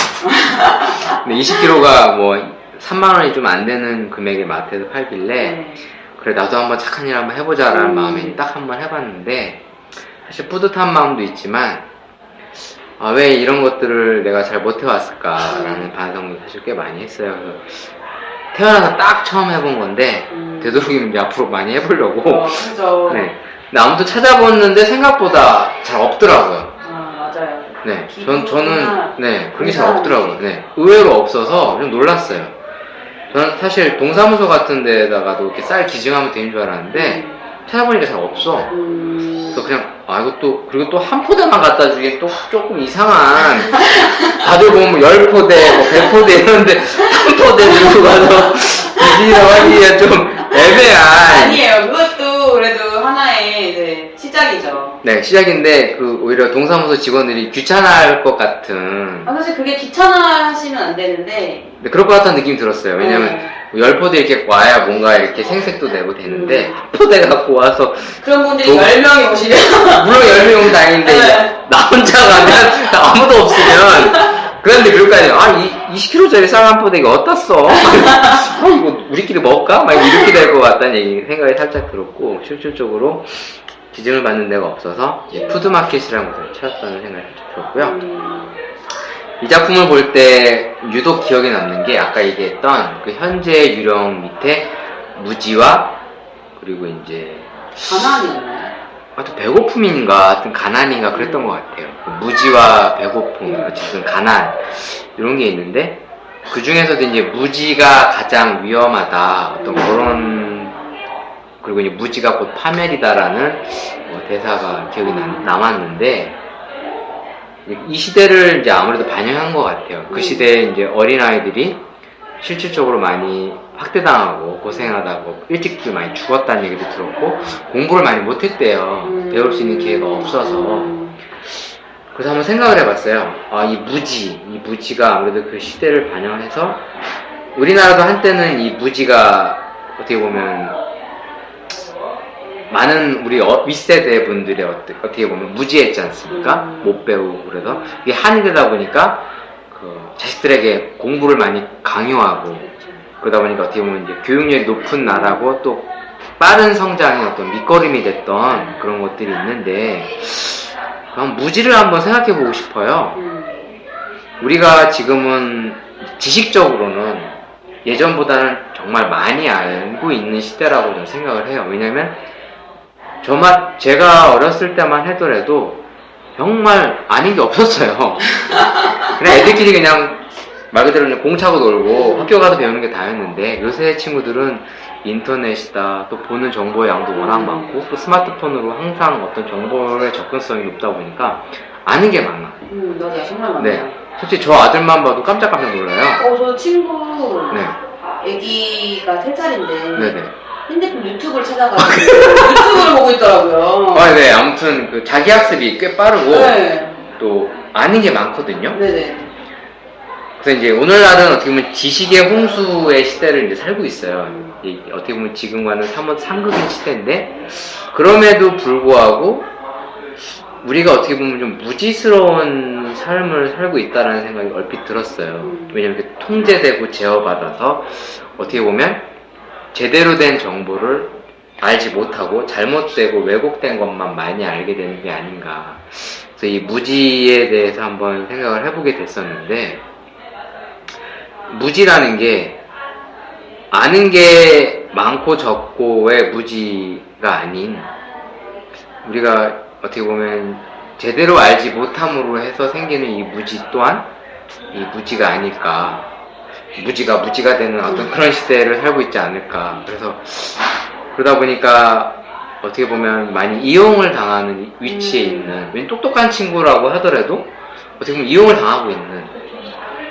근데 20kg가 뭐 3만원이 좀 안 되는 금액의 마트에서 팔길래 그래 나도 한번 착한 일 한번 해보자라는 마음에 딱 한번 해봤는데, 사실 뿌듯한 마음도 있지만 왜 이런 것들을 내가 잘 못해왔을까라는 반성도 사실 꽤 많이 했어요. 그래서 태어나서 딱 처음 해본 건데 되도록이면 이제 앞으로 많이 해보려고. 그죠. 네. 근데 아무튼 찾아봤는데 생각보다 잘 없더라고요. 맞아요. 네. 저는 네, 그런 게 잘 없더라고요. 네. 의외로 없어서 좀 놀랐어요. 저는 사실 동사무소 같은 데다가도 이렇게 쌀 기증하면 되는 줄 알았는데 찾아보니까 잘 없어. 그래서 그냥 그리고 또 한 포대만 갖다 주기엔 또 조금 이상한. 다들 보면 뭐 10포대, 뭐 100포대 이러는데 한 포대 들고 가서 기증이라고 하기가 좀 애매한. 아니에요. 그것도 그래도 하나의 이제 시작이죠. 네, 시작인데 오히려 동사무소 직원들이 귀찮아할 것 같은. 사실 그게 귀찮아하시면 안 되는데. 근데 그럴 것 같다는 느낌이 들었어요. 왜냐면 10포대 이렇게 와야 뭔가 이렇게 생색도 내고 되는데 한 포대 갖고 와서 그런 분들이 10명이 오시면 물론 10명 오면 다행인데 나 혼자 가면 아무도 없으면. 그런데 그럴 거 아니에요. 20kg짜리 쌀 한 포대 이거 어디다 써? 이거 우리끼리 먹을까? 막 이렇게 될 것 같다는 생각이 살짝 들었고, 실질적으로 기증을 받는 데가 없어서 푸드마켓이라는 것을 찾았다는 생각이 살짝 들었고요. 이 작품을 볼 때 유독 기억에 남는 게 아까 얘기했던 그 현재 유령 밑에 무지와 그리고 이제 가난이었나요? 하여튼 배고픔인가, 하여튼 가난인가 그랬던 것 같아요. 무지와 배고픔, 어쨌든 가난 이런 게 있는데 그 중에서도 이제 무지가 가장 위험하다 어떤 그런 그리고 이제 무지가 곧 파멸이다라는 대사가 기억이 남았는데 이 시대를 이제 아무래도 반영한 것 같아요. 그 시대에 이제 어린아이들이 실질적으로 많이 학대당하고 고생하다고 일찍도 많이 죽었다는 얘기도 들었고 공부를 많이 못했대요. 배울 수 있는 기회가 없어서. 그래서 한번 생각을 해봤어요. 이 무지가 아무래도 그 시대를 반영해서 우리나라도 한때는 이 무지가 어떻게 보면 많은 우리 윗세대 분들이 어떻게 보면 무지했지 않습니까? 못 배우고 그래서 이게 한이 되다 보니까 그 자식들에게 공부를 많이 강요하고 그러다 보니까 어떻게 보면 이제 교육열이 높은 나라고 또 빠른 성장의 어떤 밑거름이 됐던 그런 것들이 있는데 무지를 한번 생각해 보고 싶어요. 우리가 지금은 지식적으로는 예전보다는 정말 많이 알고 있는 시대라고 저는 생각을 해요. 왜냐면 제가 어렸을 때만 하더라도 정말 아닌 게 없었어요. 그냥 애들끼리 그냥 말 그대로 그냥 공 차고 놀고 학교 가서 배우는 게 다였는데 요새 친구들은 인터넷이다 또 보는 정보의 양도 워낙 많고 또 스마트폰으로 항상 어떤 정보의 접근성이 높다 보니까 아는 게 많아. 맞아요. 정말 많아요. 네. 솔직히 저 아들만 봐도 깜짝깜짝 놀라요. 저 친구 네. 애기가 3살인데 네네. 핸드폰 유튜브를 찾아가지고 유튜브를 보고 있더라고요. 네. 아무튼 그 자기 학습이 꽤 빠르고 네. 또 아는 게 많거든요. 네네. 그래서 이제 오늘날은 어떻게 보면 지식의 홍수의 시대를 이제 살고 있어요. 어떻게 보면 지금과는 삼극의 시대인데 그럼에도 불구하고 우리가 어떻게 보면 좀 무지스러운 삶을 살고 있다는 생각이 얼핏 들었어요. 왜냐면 이렇게 통제되고 제어받아서 어떻게 보면 제대로 된 정보를 알지 못하고 잘못되고 왜곡된 것만 많이 알게 되는 게 아닌가. 그래서 이 무지에 대해서 한번 생각을 해보게 됐었는데 무지라는 게 아는 게 많고 적고의 무지가 아닌 우리가 어떻게 보면 제대로 알지 못함으로 해서 생기는 이 무지 또한 이 무지가 아닐까. 무지가 되는 어떤 그런 시대를 살고 있지 않을까. 그래서 그러다 보니까 어떻게 보면 많이 이용을 당하는 위치에 있는 똑똑한 친구라고 하더라도 어떻게 보면 이용을 당하고 있는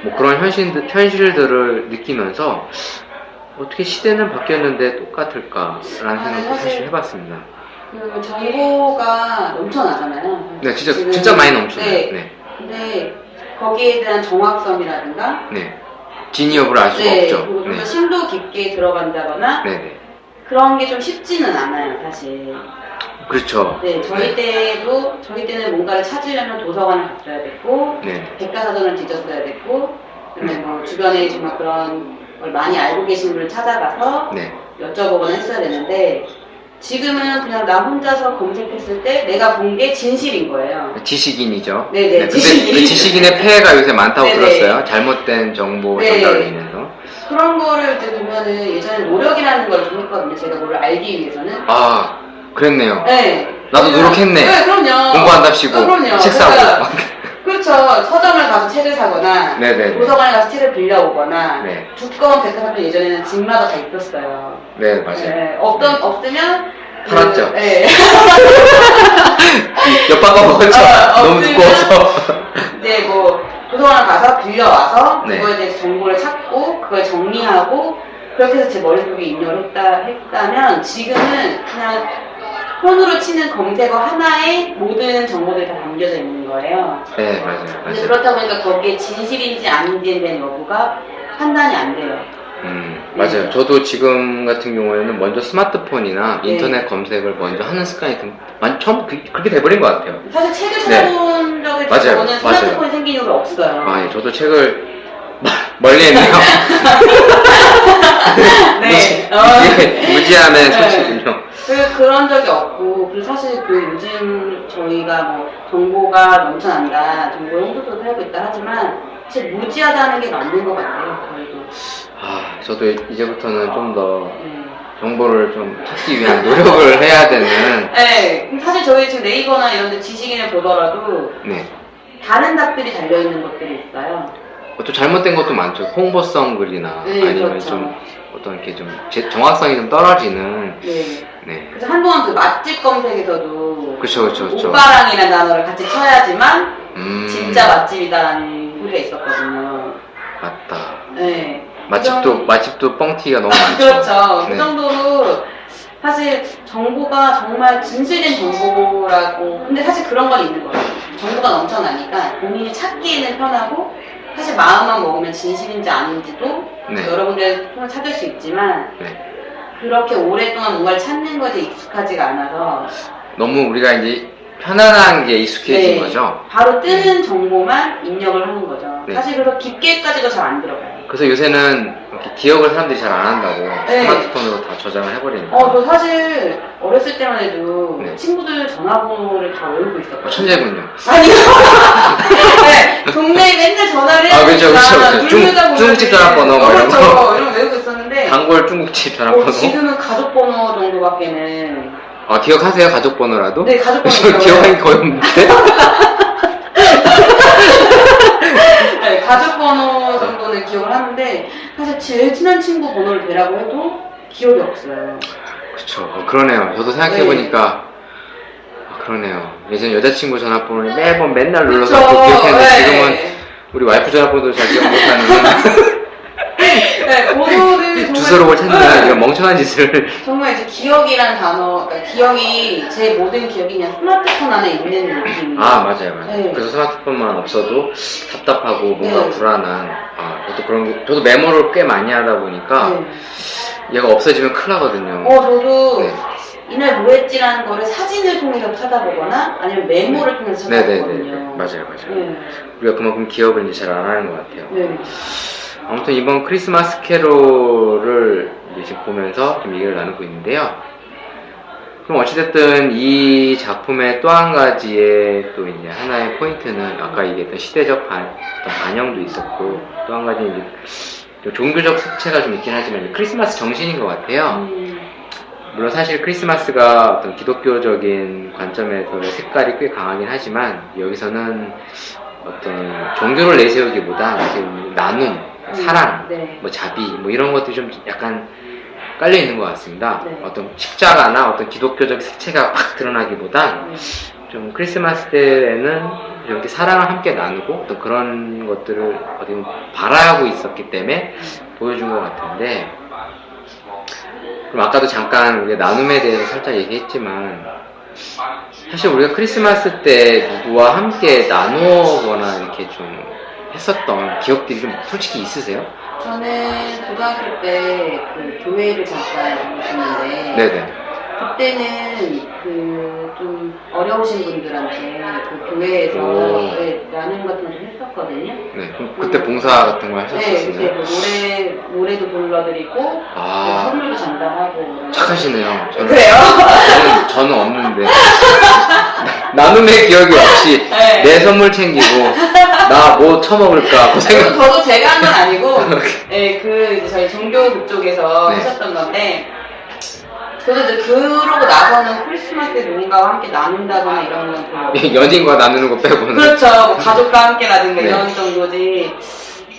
뭐 그런 현실들을 느끼면서 어떻게 시대는 바뀌었는데 똑같을까라는 생각도 사실 해봤습니다. 그 정보가 넘쳐나잖아요. 네, 진짜 많이 넘쳐나요. 네. 네. 근데 거기에 대한 정확성이라든가 네. 진위 여부를 알 수가 없죠. 그리고 좀 네. 더 심도 깊게 들어간다거나 네네. 그런 게 좀 쉽지는 않아요, 사실. 그렇죠. 네, 저희 때는 뭔가를 찾으려면 도서관을 갔어야 됐고, 네. 백과사전을 뒤졌어야 됐고, 그다음에 뭐 주변에 정말 그런 걸 많이 알고 계신 분을 찾아가서 네. 여쭤보거나 했어야 되는데, 지금은 그냥 나 혼자서 검색했을 때 내가 본 게 진실인 거예요. 지식인이죠. 네네. 네, 근데 지식인. 그 지식인의 폐해가 요새 많다고 네네. 들었어요. 잘못된 정보 네. 전달로 인해서. 그런 거를 이제 보면은 예전에 노력이라는 걸 좀 했거든요. 제가 그걸 알기 위해서는. 아, 그랬네요. 네. 나도 노력했네. 네, 그럼요. 공부한답시고. 그럼요. 책 사고. 그렇죠. 서점을 가서 책을 사거나, 네네. 도서관에 가서 책을 빌려오거나, 네. 두꺼운 백과사전 예전에는 집마다 다 있었어요. 네, 맞아요. 네, 없으면 팔았죠. 네. 옆방가 먹었죠. 너무 두꺼워서. 이제 뭐 도서관을 가서 빌려와서 네. 그거에 대해서 정보를 찾고 그걸 정리하고 그렇게 해서 제 머릿속에 입력을 했다면 지금은 그냥 폰으로 치는 검색어 하나에 모든 정보들이 다 담겨져 있는 거예요. 네, 맞아요. 근데 그렇다 보니까 거기에 진실인지 아닌지에 대한 여부가 판단이 안 돼요. 맞아요. 저도 지금 같은 경우에는 먼저 스마트폰이나 네. 인터넷 검색을 먼저 하는 습관이 처음 그렇게 돼버린 것 같아요. 사실 책을 찾아본 적이 맞아요. 저는 스마트폰이 생긴 이후로 없어요. 예, 저도 책을 멀리 했네요. 네. 무지함의 네. 소치군요. 그런 적이 없고, 그리고 사실 요즘 저희가 뭐 정보가 넘쳐난다, 정보 홍수도 살고 있다 하지만, 사실 무지하다는 게 맞는 것 같아요, 저희도. 저도 이제부터는 좀 더 정보를 좀 찾기 위한 노력을 해야 되는. 네, 사실 저희 지금 네이버나 이런 데 지식인을 보더라도 네. 다른 답들이 달려있는 것들이 있어요. 또 잘못된 것도 많죠. 홍보성 글이나 네, 아니면 그렇죠. 좀 어떤 이렇게 좀 정확성이 좀 떨어지는. 네. 네. 그래서 한동안 그 맛집 검색에서도 그쵸. 오빠랑이라는 단어를 같이 쳐야지만 진짜 맛집이다라는 소리가 있었거든요. 맞다. 네. 맛집도 뻥튀기가 너무 많죠. 그렇죠. 네. 그 정도로 사실 정보가 정말 진실된 정보라고. 근데 사실 그런 건 있는 거예요. 정보가 넘쳐나니까 본인이 찾기에는 편하고 사실 마음만 먹으면 진실인지 아닌지도 네. 여러분들 통해 찾을 수 있지만 네. 그렇게 오랫동안 뭔가를 찾는 것에 익숙하지가 않아서 너무 우리가 이제 편안한 게 익숙해진 네, 거죠. 바로 뜨는 정보만 입력을 하는 거죠. 네. 사실 그래서 깊게까지도 잘 안 들어가요. 그래서 요새는 이렇게 기억을 사람들이 잘 안 한다고 네. 스마트폰으로 다 저장을 해버리니까. 저 사실 어렸을 때만 해도 네. 친구들 전화번호를 다 외우고 있었거든요. 천재군요. 아니요. 네, 동네에 맨날 전화를 해야 그렇죠. 되니까 중국집 전화번호 뭐 이런 그렇죠. 거. 이런 거 외우고 있었는데 단골 중국집 전화번호. 지금은 가족번호 정도밖에는. 기억하세요? 가족번호라도? 네, 가족번호 저 기억하기 거의 없는데. 네, 가족번호 정도는 기억을 하는데 사실 제일 친한 친구 번호를 대라고 해도 기억이 없어요. 그쵸. 그러네요. 저도 생각해보니까 그러네요. 예전에 여자친구 전화번호를 매번 맨날 눌러서 그쵸. 기억했는데 네. 지금은 우리 와이프 전화번호도 잘 기억 못하는 네, 번호를 주소록을 찾는 이런 멍청한 짓을. 정말 이제 기억이란 단어, 그러니까 기억이 제 모든 기억이 그냥 스마트폰 안에 있는 느낌이에요. 맞아요. 네. 그래서 스마트폰만 없어도 답답하고 뭔가 네. 불안한. 저도 메모를 꽤 많이 하다 보니까 네. 얘가 없어지면 큰일 나거든요. 저도 네. 이날 뭐 했지라는 거를 사진을 통해서 찾아보거나 아니면 메모를 통해서 찾아보거든요. 맞아요. 네. 우리가 그만큼 기억을 이제 잘 안 하는 것 같아요. 네. 아무튼 이번 크리스마스 캐롤을 이제 지금 보면서 좀 얘기를 나누고 있는데요. 그럼 어찌됐든 이 작품의 또 한 가지의 또 이제 하나의 포인트는 아까 얘기했던 시대적 어떤 반영도 있었고 또 한 가지 이제 종교적 색채가 좀 있긴 하지만 크리스마스 정신인 것 같아요. 물론 사실 크리스마스가 어떤 기독교적인 관점에서의 색깔이 꽤 강하긴 하지만 여기서는 어떤 종교를 내세우기보다 지금 나눔, 사랑, 네. 뭐 자비, 뭐 이런 것들이 좀 약간 깔려 있는 것 같습니다. 네. 어떤 십자가나 어떤 기독교적 색채가 확 드러나기보단 좀 크리스마스 때에는 이렇게 사랑을 함께 나누고 또 그런 것들을 어디 보면 바라고 있었기 때문에 보여준 것 같은데, 그럼 아까도 잠깐 우리가 나눔에 대해서 살짝 얘기했지만 사실 우리가 크리스마스 때 누구와 함께 나누거나 이렇게 좀 했었던 기억들이 좀 솔직히 있으세요? 저는 고등학교 때 그 교회를 잠깐 다녔는데 네네. 그때는 그 좀 어려우신 분들한테 그 교회에서 나눔 같은 거 좀 했었거든요. 네. 그럼 그때 봉사 같은 거 네, 하셨었어요? 그때 뭐 노래도 불러드리고 선물도 전달하고. 착하시네요. 그래요? 저는 없는데 나눔의 기억이 없이 네. 내 선물 챙기고 나 뭐 처먹을까 그 생각. 저도 제가 한 건 아니고 네, 그 이제 저희 종교 그쪽에서 네. 하셨던 건데 저도 이제 그러고 나서는 크리스마스에 누군가와 함께 나눈다거나 이런 건 별로 연인과 나누는 거 빼고는. 그렇죠. 뭐 가족과 함께라든가 네. 이런 정도지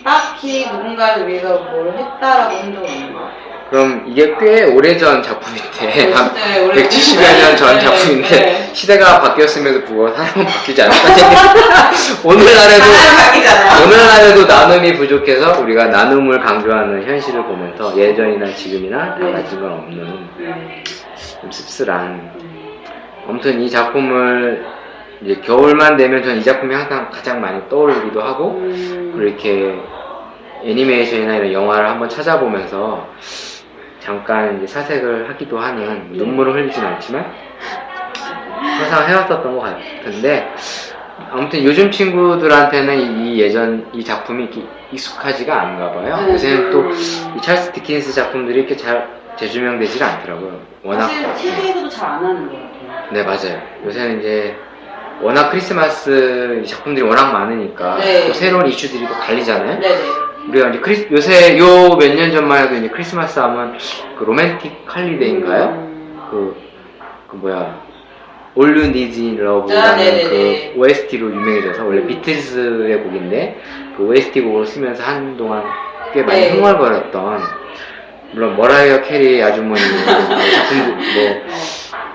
딱히 누군가를 위해서 뭘 했다라고 한 적은 없는 것 같아요. 그럼 이게 꽤 오래전 작품인데 한 진짜 오래 170여 년 전 네, 작품인데 네. 시대가 바뀌었음에도 불구하고 사람은 바뀌지 않았거든요. 오늘날에도 바뀌잖아요. 오늘날에도 나눔이 부족해서 우리가 나눔을 강조하는 현실을 보면서 예전이나 지금이나 달라진 건 없는 좀 씁쓸한. 아무튼 이 작품을 이제 겨울만 되면 저는 이 작품이 항상 가장 많이 떠오르기도 하고 그리고 이렇게 애니메이션이나 이런 영화를 한번 찾아보면서 잠깐 이제 사색을 하기도 하는, 눈물을 흘리진 않지만 항상 해왔었던 것 같은데, 아무튼 요즘 친구들한테는 이 작품이 이렇게 익숙하지가 않은가 봐요. 요새는 또 이 찰스 디킨스 작품들이 이렇게 잘 재조명되질 않더라고요. 워낙. 사실 TV에서도 잘 안 하는 것 같아요. 네, 맞아요. 요새는 이제 워낙 크리스마스 작품들이 워낙 많으니까 네. 또 새로운 이슈들이 또 갈리잖아요. 네네. 우리가 이제 요새 요 몇 년 전만 해도 이제 크리스마스 하면 그 로맨틱 할리데이인가요? 그 뭐야 All You Need in Love라는 그 OST로 유명해져서 원래 비틀즈의 곡인데 그 OST 곡을 쓰면서 한동안 꽤 많이 흥얼거렸던 물론 머라이어 캐리 아주머니 작품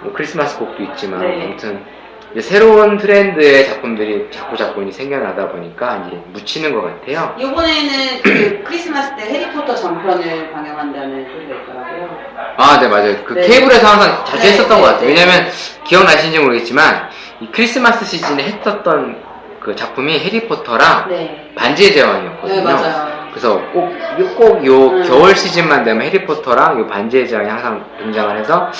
뭐 크리스마스 곡도 있지만 아무튼 이제 새로운 트렌드의 작품들이 자꾸 이제 생겨나다 보니까 이제 묻히는 것 같아요. 이번에는 그 크리스마스 때 해리포터 전편을 방영한다는 소리가 있더라고요. 아, 네, 맞아요. 그 케이블에서 항상 자주 했었던 것 같아요. 왜냐면 기억나시는지 모르겠지만 이 크리스마스 시즌에 했었던 그 작품이 해리포터랑 반지의 제왕이었거든요. 네, 맞아요. 그래서 꼭 요 겨울 시즌만 되면 해리포터랑 요 반지의 제왕이 항상 등장을 해서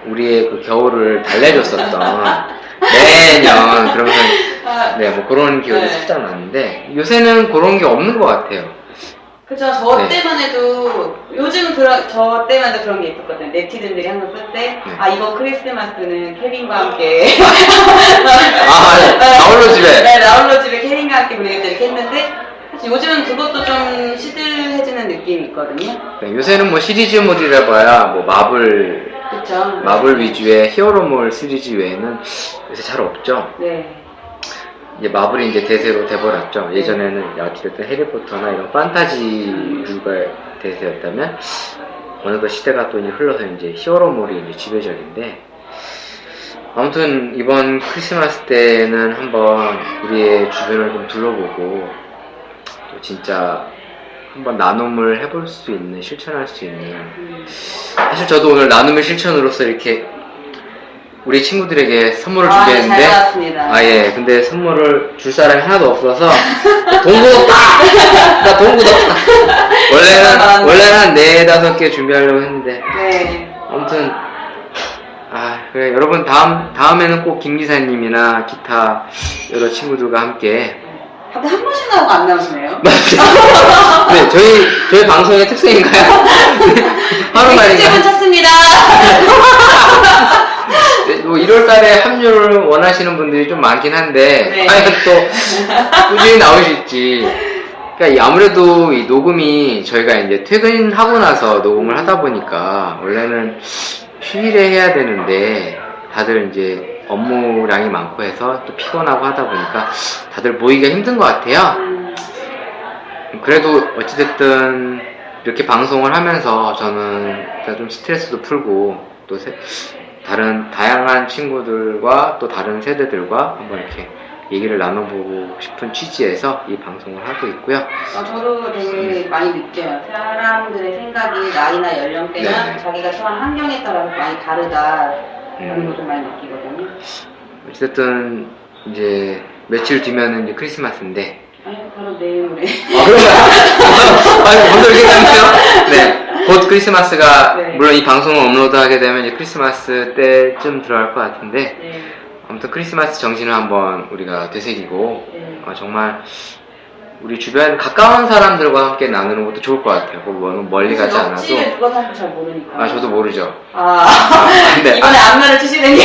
우리의 그 겨울을 달래줬었던 매년 그러면서 뭐 그런 기억이 살짝 나는데 요새는 그런 게 없는 것 같아요. 그죠. 저 때만 해도 요즘 저 때만 해도 그런 게 있었거든요. 네티즌들이 항상 쓸 때 이번 크리스마스는 케빈과 함께 나홀로 집에 나홀로 집에 케빈과 함께 보내겠다 이렇게 했는데 사실 요즘은 그것도 좀 시들해지는 느낌이 있거든요. 요새는 뭐 시리즈물이라 봐야 뭐 그쵸. 마블 위주의 히어로물 시리즈 외에는 요새 잘 없죠. 이제 마블이 이제 대세로 돼버렸죠. 예전에는 어찌됐든 해리포터나 이런 판타지류가 대세였다면 어느덧 시대가 또 이제 흘러서 이제 히어로물이 이제 지배적인데 아무튼 이번 크리스마스 때는 한번 우리의 주변을 좀 둘러보고 또 진짜 한번 나눔을 해볼 수 있는, 실천할 수 있는. 사실 저도 오늘 나눔의 실천으로서 이렇게 우리 친구들에게 선물을 주겠는데 근데 선물을 줄 사람이 하나도 없어서 돈 굳었다! 나 돈 굳었다! 원래는 한 4-5개 준비하려고 했는데 아무튼 그래 여러분 다음에는 꼭 김 기사님이나 기타 여러 친구들과 함께 다들 한 번씩 나오고 안 나오시네요? 네, 저희 방송의 특성인가요? 하루 만인가? 네, 찼습니다. 네, 뭐 1월달에 합류를 원하시는 분들이 좀 많긴 한데 과연 또 꾸준히 나올 수 있지. 그러니까 아무래도 이 녹음이 저희가 이제 퇴근하고 나서 녹음을 하다 보니까 원래는 휴일에 해야 되는데 다들 이제 업무량이 많고 해서 또 피곤하고 하다 보니까 다들 모이기가 힘든 것 같아요. 그래도 어찌됐든 이렇게 방송을 하면서 저는 좀 스트레스도 풀고 또 다양한 친구들과 또 다른 세대들과 한번 이렇게 얘기를 나눠보고 싶은 취지에서 이 방송을 하고 있고요. 저도 되게 많이 느껴요. 사람들의 생각이 나이나 연령대나 자기가 처한 환경에 따라서 많이 다르다. 그런 거 좀 많이 느끼거든요. 어쨌든 이제 며칠 뒤면은 이제 크리스마스인데. 바로 내일 모레. 먼저 이렇게 하면요. 네, 곧 크리스마스가 물론 이 방송을 업로드하게 되면 이제 크리스마스 때쯤 들어갈 것 같은데. 아무튼 크리스마스 정신을 한번 우리가 되새기고 정말 우리 주변 가까운 사람들과 함께 나누는 것도 좋을 것 같아요. 멀리 가지 않아도. 옆집에 누가 사는지 잘 모르니까. 저도 모르죠. 근데 이번에 안면을 치시는 게.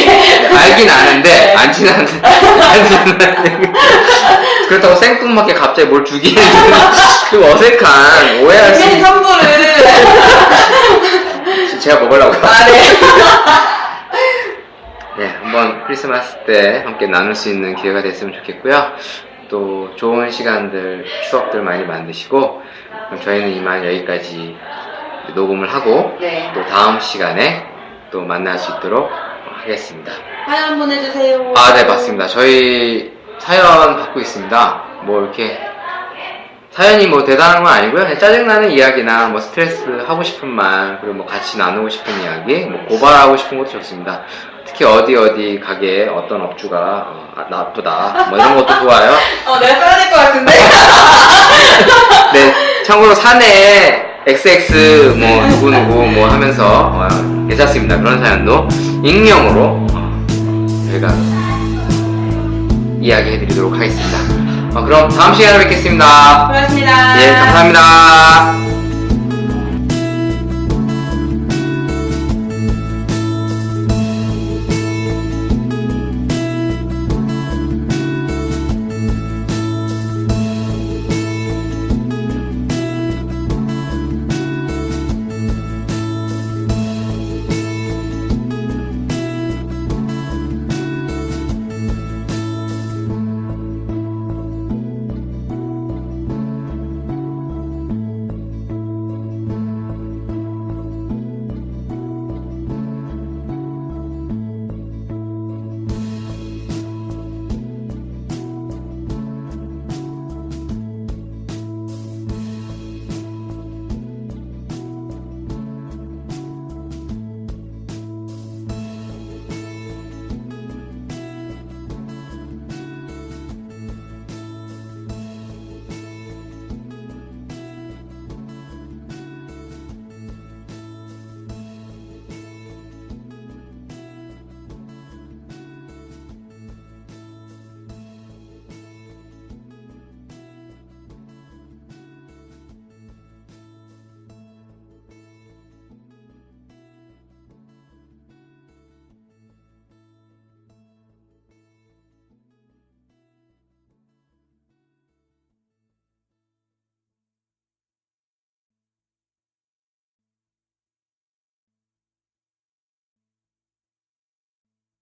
알긴 아는데 안 친한데. 그렇다고 생뚱맞게 갑자기 뭘 주기에는 좀 어색한 오해할 수 있는 선물을. 제가 먹으려고요. 네, 한번 크리스마스 때 함께 나눌 수 있는 기회가 됐으면 좋겠고요. 또 좋은 시간들, 추억들 많이 만드시고 그럼 저희는 이만 여기까지 녹음을 하고 또 다음 시간에 또 만날 수 있도록 하겠습니다. 사연 보내주세요. 네, 맞습니다. 저희 사연 받고 있습니다. 뭐 이렇게 사연이 뭐 대단한 건 아니고요. 그냥 짜증나는 이야기나 뭐 스트레스 하고 싶은 말, 그리고 뭐 같이 나누고 싶은 이야기, 뭐 고발하고 싶은 것도 좋습니다. 특히 어디 가게에 어떤 업주가 나쁘다 뭐 이런 것도 좋아요. 내가 써야 될 것 같은데. 네, 참고로 사내에 XX 뭐 누구누구 뭐 하면서 괜찮습니다. 그런 사연도 익명으로 저희가 이야기해드리도록 하겠습니다. 그럼 다음 시간에 뵙겠습니다. 고맙습니다. 예, 감사합니다.